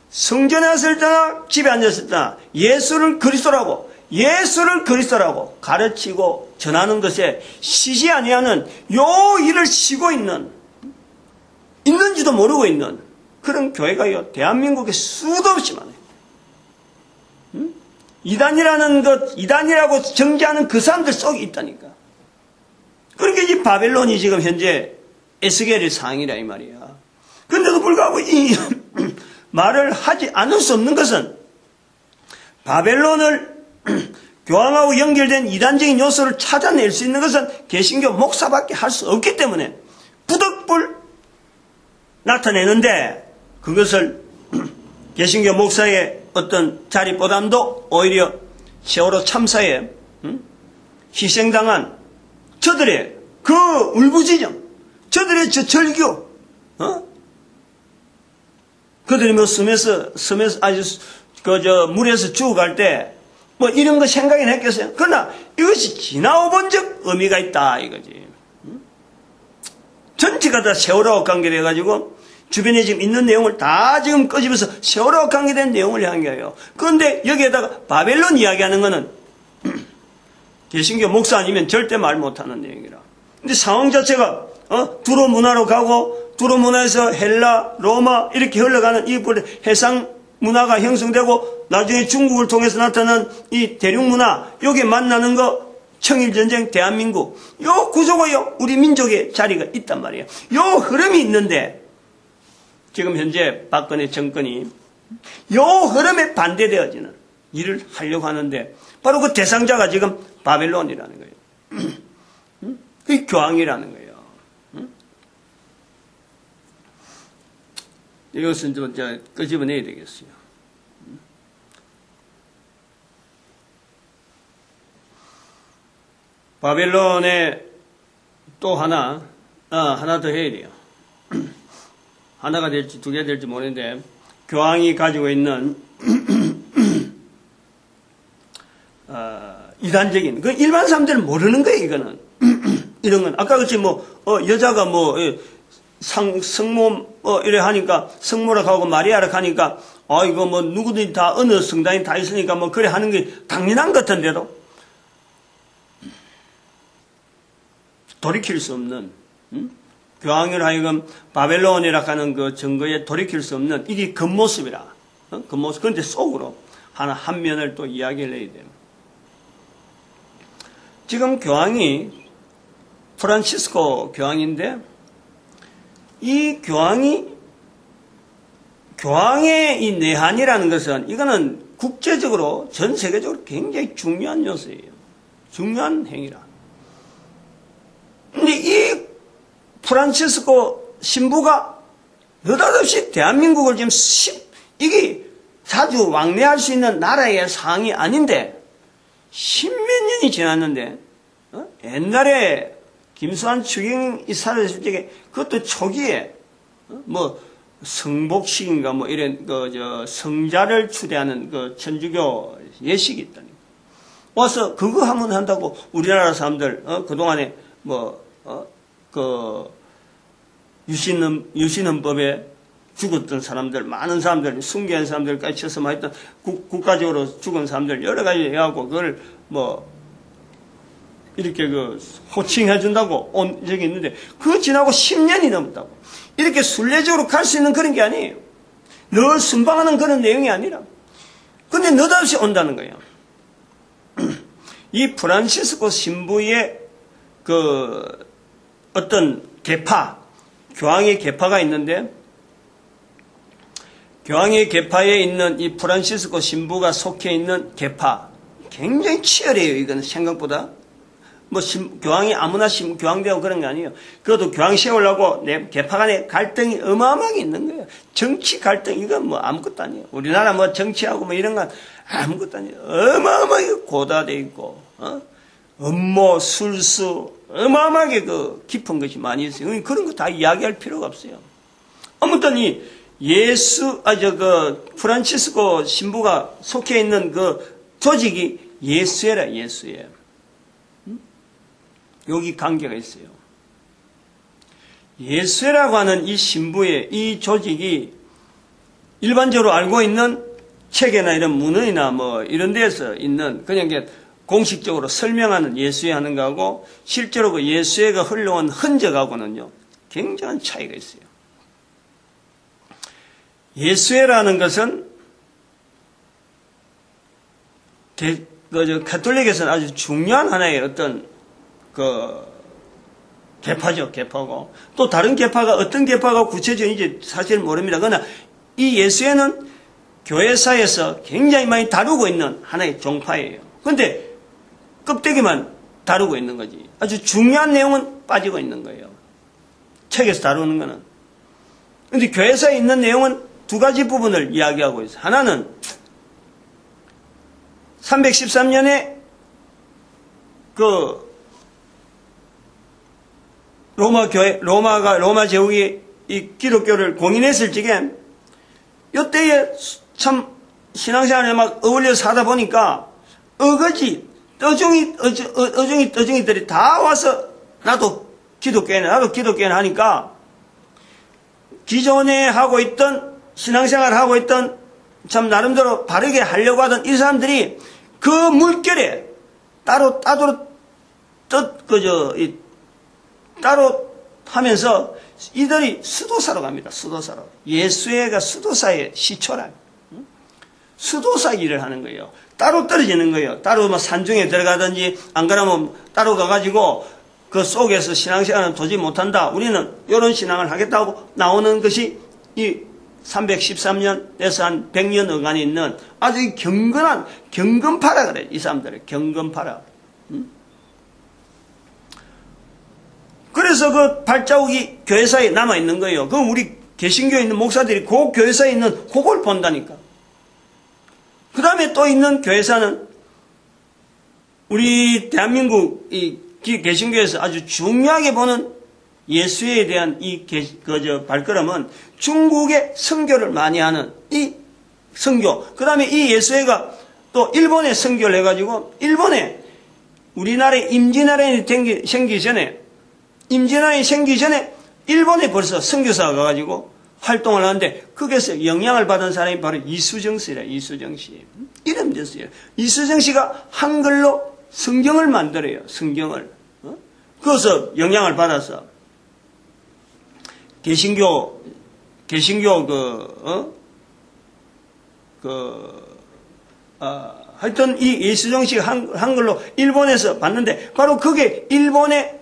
성전에 왔을 때나 집에 앉았을 때나 예수를 그리스도라고 가르치고 전하는 것에 쉬지 아니하는 요 일을 쉬고 있는지도 모르고 있는 그런 교회가요, 대한민국에 수도 없이 많아요. 이단이라는 것, 이단이라고 정죄하는 그 사람들 속에 있다니까. 그러니까 이 바벨론이 지금 현재 에스겔의 상이라 이 말이야. 그런데도 불구하고 이 말을 하지 않을 수 없는 것은 바벨론을 교황하고 연결된 이단적인 요소를 찾아낼 수 있는 것은 개신교 목사밖에 할 수 없기 때문에 부득불 나타내는데 그것을 개신교 목사의 어떤 자리보담도 오히려 세월호 참사에 희생당한 저들의 그 울부짖음, 저들의 저 절규, 그들이 뭐 섬에서 아주 물에서 죽어갈 때 뭐 이런 거 생각이 했겠어요. 그러나 이것이 지나고 적 의미가 있다 이거지. 전체가 다 세월호와 관계돼가지고 주변에 지금 있는 내용을 다 지금 끄집어서 세월호와 관계된 내용을 향해요. 그런데 여기에다가 바벨론 이야기하는 거는 개신교 목사 아니면 절대 말 못하는 내용이라. 근데 상황 자체가 두로 문화로 가고 두로 문화에서 헬라, 로마 이렇게 흘러가는 이 해상 문화가 형성되고 나중에 중국을 통해서 나타난 이 대륙 문화 여기에 만나는 거 청일전쟁 대한민국 요 구조가 우리 민족의 자리가 있단 말이에요. 요 흐름이 있는데 지금 현재 박근혜 정권이 요 흐름에 반대되어지는 일을 하려고 하는데 바로 그 대상자가 지금 바벨론이라는 거예요. 그 교황이라는 거예요. 이것은 좀 끄집어내야 되겠어요. 바벨론에 또 하나 더 해야 돼요. 하나가 될지 두 개 될지 모르는데 교황이 가지고 있는 이단적인 그 일반 사람들은 모르는 거예요. 이거는 이런 건 아까 그렇지 여자가 성모 이래 하니까 성모라 하고 마리아라 하니까 이거 누구든지 다 어느 성당이 다 있으니까 그래 하는 게 당연한 것 같은데도 돌이킬 수 없는 교황을 하여금 바벨론이라 하는 그 증거에 돌이킬 수 없는 이게 겉모습이라 겉모습. 그런데 속으로 한 면을 또 이야기를 해야 돼요. 지금 교황이 프란치스코 교황인데 이 교황의 이 내한이라는 것은 이거는 국제적으로 전 세계적으로 굉장히 중요한 요소예요. 중요한 행위라. 근데 이 프란치스코 신부가 느닷없이 대한민국을 지금 이게 자주 왕래할 수 있는 나라의 상이 아닌데 십몇 년이 지났는데 옛날에 김수환 추경이 살아있을 적에 그것도 초기에 성복식인가 이런 성자를 추대하는 그 천주교 예식이 있다니 와서 그거 하면 한다고 우리나라 사람들 그동안에 유신헌법에 죽었던 사람들, 많은 사람들, 순교한 사람들까지 쳐서 했던 국가적으로 죽은 사람들 여러 가지 해갖고 그걸 이렇게 호칭해준다고 온 적이 있는데 그거 지나고 10년이 넘었다고. 이렇게 순례적으로 갈 수 있는 그런 게 아니에요. 늘 순방하는 그런 내용이 아니라. 근데 느닷없이 온다는 거예요. 이 프란시스코 신부의 어떤 계파, 교황의 계파가 있는데 교황의 계파에 있는 이 프란시스코 신부가 속해 있는 계파 굉장히 치열해요. 이거는 생각보다 교황이 아무나 교황되고 그런 게 아니에요. 그것도 교황 세우려고 계파 간에 갈등이 어마어마하게 있는 거예요. 정치 갈등 이건 아무것도 아니에요. 우리나라 정치하고 이런 건 아무것도 아니에요. 어마어마하게 고다돼 있고 음모 술수 어마어마하게 깊은 것이 많이 있어요. 그런 거 다 이야기할 필요가 없어요. 아무튼 이 프란치스코 신부가 속해 있는 그 조직이 예수회라, 예수회. 여기 관계가 있어요. 예수회라고 하는 이 신부의 이 조직이 일반적으로 알고 있는 책이나 이런 문헌이나 이런 데서 있는 그냥 공식적으로 설명하는 예수회 하는 거하고 실제로 그 예수회가 흘러온 흔적하고는요, 굉장한 차이가 있어요. 예수회라는 것은 가톨릭에서는 아주 중요한 하나의 어떤 계파죠, 계파고. 또 다른 계파가 어떤 계파가 구체적인지 사실 모릅니다. 그러나 이 예수회는 교회사에서 굉장히 많이 다루고 있는 하나의 종파예요. 그런데 껍데기만 다루고 있는 거지. 아주 중요한 내용은 빠지고 있는 거예요. 책에서 다루는 거는. 그런데 교회사에 있는 내용은 두 가지 부분을 이야기하고 있어요. 하나는 313년에 로마 제국이 이 기독교를 공인했을 적에 이때에 참 신앙생활에 막 어울려서 하다 보니까 어중이들이 다 와서 나도 기독교인을 하니까 기존에 하고 있던 신앙생활을 하고 있던 참 나름대로 바르게 하려고 하던 이 사람들이 그 물결에 따로 하면서 이들이 수도사로 갑니다. 수도사로. 예수회가 수도사의 시초라. 수도사 일을 하는 거예요. 따로 떨어지는 거예요. 따로 뭐 산중에 들어가든지 안 그러면 따로 가가지고 그 속에서 신앙생활은 도저히 못한다. 우리는 이런 신앙을 하겠다고 나오는 것이 이 313년에서 한 100년 어간이 있는 아주 경건한 경건파라 그래. 이 사람들을 경건파라. 그래서 그 발자국이 교회사에 남아있는 거예요. 그럼 우리 개신교에 있는 목사들이 그 교회사에 있는 그걸 본다니까. 그 다음에 또 있는 교회사는 우리 대한민국 이 개신교에서 아주 중요하게 보는 예수에 대한 이 발걸음은 중국의 선교를 많이 하는 이 선교. 그 다음에 이 예수회가 또 일본에 선교를 해가지고 일본에 우리나라에 임진왜란이 생기기 전에 일본에 벌써 선교사가 가가지고 활동을 하는데 거기에서 영향을 받은 사람이 바로 이수정 씨라. 이수정 씨. 이름 됐어요. 이수정 씨가 한글로 성경을 만들어요. 성경을. 그래서 영향을 받아서 개신교 하여튼 이 이수정 씨가 한글로 일본에서 봤는데 바로 그게 일본의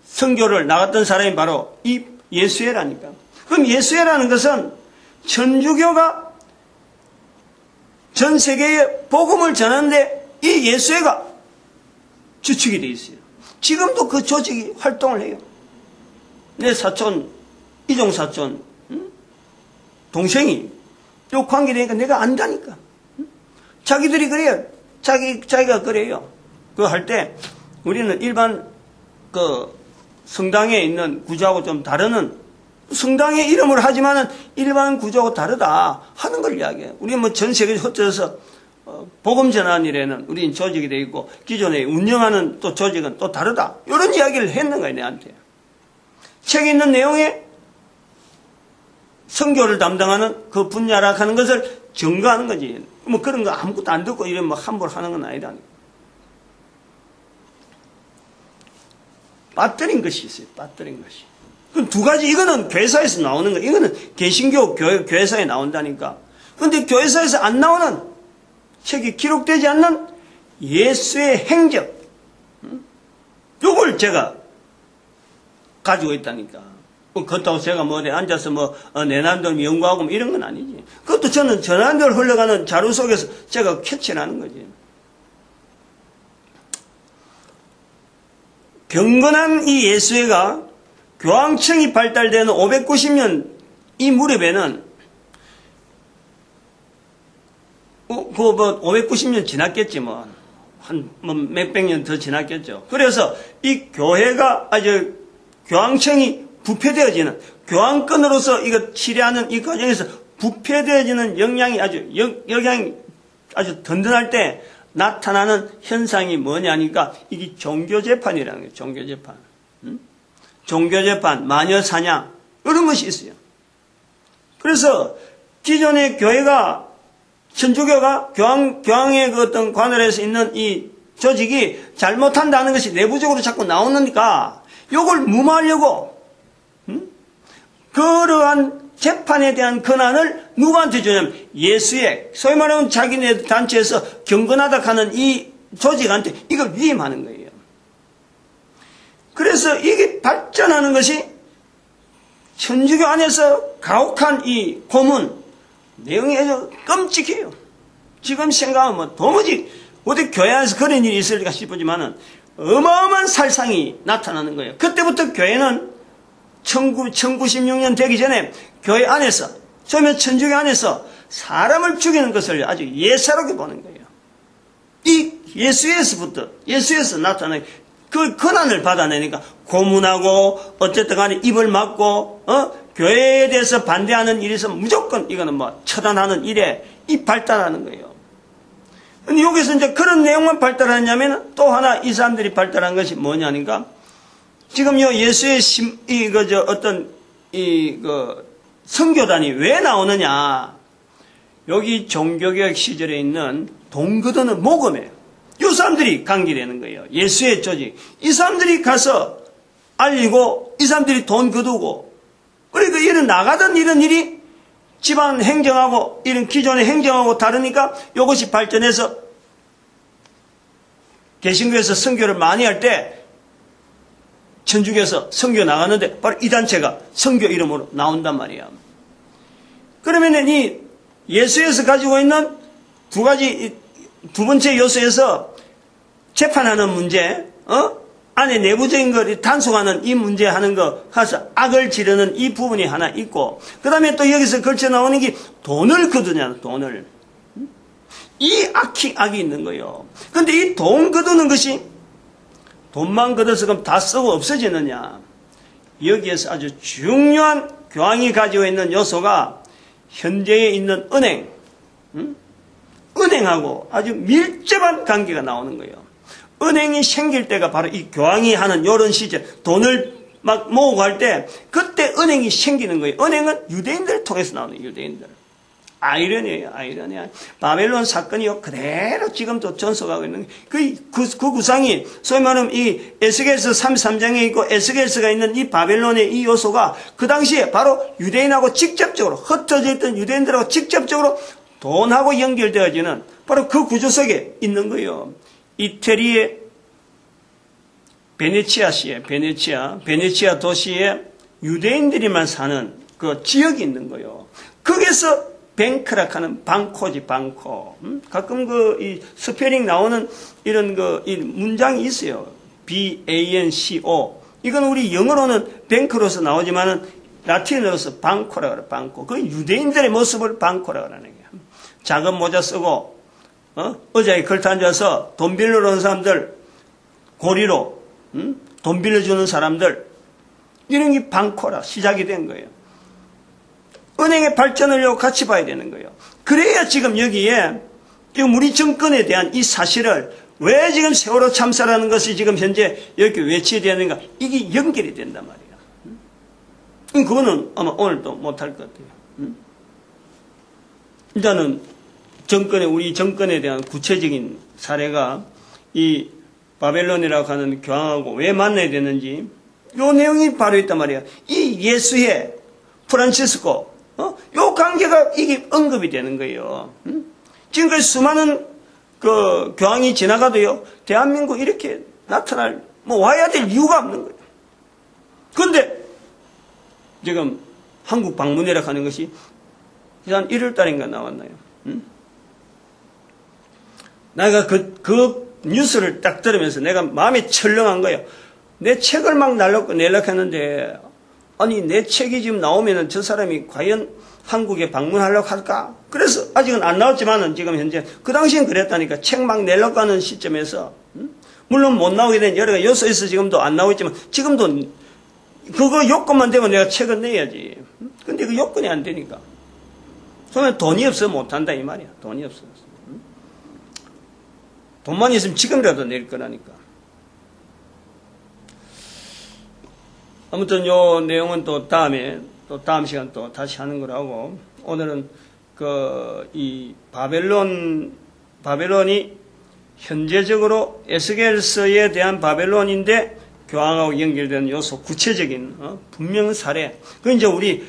선교를 나갔던 사람이 바로 이 예수회라니까. 그럼 예수회라는 것은 천주교가 전 세계에 복음을 전하는데 이 예수회가 주축이 되어 있어요. 지금도 그 조직이 활동을 해요. 내 사촌, 이종 사촌, 동생이 요 관계되니까 내가 안다니까. 자기들이 그래요. 자기가 그래요. 그거 할 때 우리는 일반 성당에 있는 구조하고 좀 다르는 성당의 이름을 하지만은 일반 구조하고 다르다 하는 걸 이야기해요. 우리 뭐 전 세계에 흩어져서 복음 전하는 일에는 우리는 조직이 되어 있고 기존에 운영하는 또 조직은 또 다르다. 이런 이야기를 했는 거예요, 내한테. 책에 있는 내용에 선교를 담당하는 그 분야라 하는 것을 증거하는 거지. 뭐 그런 거 아무것도 안 듣고 이런 뭐 함부로 하는 건 아니라니까. 빠뜨린 것이 있어요. 빠뜨린 것이. 그럼 두 가지. 이거는 교회사에서 나오는 거. 이거는 개신교 교회사에 나온다니까. 그런데 교회사에서 안 나오는 책이 기록되지 않는 예수의 행적. 요걸 제가 가지고 있다니까. 그렇다고 제가 뭐 어디 앉아서 내난들 연구하고 뭐 이런 건 아니지. 그것도 저는 전한들 흘러가는 자료 속에서 제가 캐치를 하는 거지. 경건한 이 예수회가 교황청이 발달되는 590년 이 무렵에는 590년 지났겠지 한 몇백 년 더 지났겠죠. 그래서 이 교회가 아주 교황청이 부패되어지는 교황권으로서 이거 치료하는 이 과정에서 부패되어지는 영향이 아주 든든할 때 나타나는 현상이 뭐냐니까 이게 종교재판이라는 거예요. 종교재판. 종교재판, 마녀사냥 이런 것이 있어요. 그래서 기존의 교회가 천주교가 교황의 그 어떤 관할에서 있는 이 조직이 잘못한다는 것이 내부적으로 자꾸 나오니까 이걸 무마하려고 그러한 재판에 대한 권한을 누구한테 주냐면 예수의, 소위 말하면 자기네 단체에서 경건하다 하는 이 조직한테 이걸 위임하는 거예요. 그래서 이게 발전하는 것이 천주교 안에서 가혹한 이 고문 내용이 아주 끔찍해요. 지금 생각하면 뭐 도무지 어디 교회 안에서 그런 일이 있을까 싶지만은 어마어마한 살상이 나타나는 거예요. 그때부터 교회는 1916년 되기 전에 교회 안에서, 처음에 천주교 안에서 사람을 죽이는 것을 아주 예사롭게 보는 거예요. 이 예수에서 나타나는 그 권한을 받아내니까 고문하고 어쨌든 간에 입을 막고 교회에 대해서 반대하는 일이 있으면 무조건 이거는 뭐 처단하는 일에 이 발달하는 거예요. 근데 여기서 이제 그런 내용만 발달하냐면 또 하나 이 사람들이 발달한 것이 뭐냐니까 지금 예수의 선교단이 왜 나오느냐. 여기 종교개혁 시절에 있는 돈 거두는 모금이에요. 이 사람들이 관계되는 거예요. 예수의 조직. 이 사람들이 가서 알리고 이 사람들이 돈 거두고 그러니까 이런 나가던 이런 일이 집안 행정하고 이런 기존의 행정하고 다르니까 이것이 발전해서 개신교에서 선교를 많이 할 때 천주교에서 선교 나가는데 바로 이 단체가 선교 이름으로 나온단 말이야. 그러면은 이 예수에서 가지고 있는 두 번째 요소에서 재판하는 문제, 안에 내부적인 걸 단속하는 이 문제 하는 거, 가서 악을 지르는 이 부분이 하나 있고, 그 다음에 또 여기서 걸쳐 나오는 게 돈을 거두냐, 돈을. 이 악이 있는 거예요. 근데 이 돈 거두는 것이 돈만 거둬서 그럼 다 쓰고 없어지느냐. 여기에서 아주 중요한 교황이 가지고 있는 요소가 현재에 있는 은행, 은행하고 아주 밀접한 관계가 나오는 거예요. 은행이 생길 때가 바로 이 교황이 하는 이런 시절, 돈을 막 모으고 할 때, 그때 은행이 생기는 거예요. 은행은 유대인들을 통해서 나오는 거예요, 유대인들. 아이러니예요, 아이러니야. 바벨론 사건이요, 그대로 지금도 전속하고 있는 거예요. 그 구상이, 소위 말하면 이 에스겔서 33장에 있고 에스겔서가 있는 이 바벨론의 이 요소가 그 당시에 바로 유대인하고 직접적으로, 흩어져 있던 유대인들하고 직접적으로 돈하고 연결되어지는 바로 그 구조 속에 있는 거예요. 이태리의 베네치아 도시에 유대인들이만 사는 그 지역이 있는 거예요. 거기서 뱅크라카는 방코지, 방코. 가끔 이 스페링 나오는 이런 이 문장이 있어요. BANCO. 이건 우리 영어로는 뱅크로서 나오지만은 라틴어로서 방코라 그래, 방코. 그 유대인들의 모습을 방코라 그러는 거예요. 작은 모자 쓰고, 의자에 걸터 앉아서 돈 빌려러 온 사람들, 고리로, 돈 빌려주는 사람들, 이런 게 방코라 시작이 된 거예요. 은행의 발전을 같이 봐야 되는 거예요. 그래야 지금 여기에, 지금 우리 정권에 대한 이 사실을 왜 지금 세월호 참사라는 것이 지금 현재 이렇게 외치되는가, 이게 연결이 된단 말이에요. 그거는 아마 오늘 또 못할 것 같아요. 일단은 우리 정권에 대한 구체적인 사례가 이 바벨론이라고 하는 교황하고 왜 만나야 되는지 요 내용이 바로 있단 말이에요. 이 예수의 프란치스코, 요 관계가 이게 언급이 되는 거예요. 지금까지 수많은 그 교황이 지나가도요, 대한민국 이렇게 나타날, 와야 될 이유가 없는 거예요. 그런데 지금 한국 방문이라고 하는 것이 한 1월 달인가 나왔나요? 내가 그 뉴스를 딱 들으면서 내가 마음이 철렁한 거예요. 내 책을 막 내려고 했는데, 아니, 내 책이 지금 나오면은 저 사람이 과연 한국에 방문하려고 할까? 그래서 아직은 안 나왔지만은 지금 현재, 그 당시엔 그랬다니까. 책 막 내려고 하는 시점에서, 물론 못 나오게 된 여러 가지 요소에서 지금도 안 나오겠지만, 지금도 그거 요건만 되면 내가 책을 내야지. 근데 그 요건이 안 되니까. 그러면 돈이 없어 못한다 이 말이야. 돈이 없어. 돈만 있으면 지금이라도 낼 거라니까. 아무튼 요 내용은 또 다음 시간 또 다시 하는 거라고. 오늘은 이 바벨론이 현재적으로 에스겔서에 대한 바벨론인데 교황하고 연결되는 요소, 구체적인 분명 사례. 그 이제 우리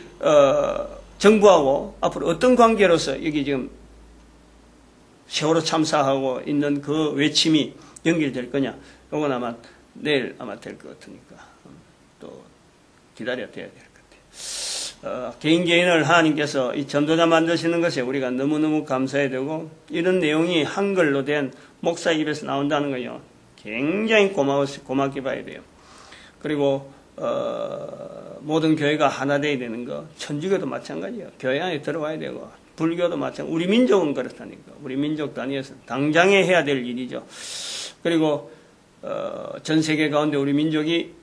정부하고 앞으로 어떤 관계로서 여기 지금 세월호 참사하고 있는 그 외침이 연결될 거냐. 이건 아마 내일 아마 될 것 같으니까 또 기다려야 돼야 될 것 같아요. 개인을 하나님께서 이 전도자 만드시는 것에 우리가 너무너무 감사해야 되고, 이런 내용이 한글로 된 목사 입에서 나온다는 거요. 굉장히 고맙게 봐야 돼요. 그리고 모든 교회가 하나 되어야 되는 거, 천주교도 마찬가지예요. 교회 안에 들어와야 되고, 불교도 마찬가지. 우리 민족은 그렇다니까. 우리 민족 단위에서 당장에 해야 될 일이죠. 그리고 전 세계 가운데 우리 민족이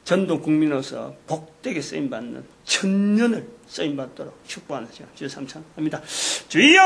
전도 국민으로서 복되게 쓰임받는 천년을 쓰임받도록 축복하는 시간 주여 감사합니다. 주여!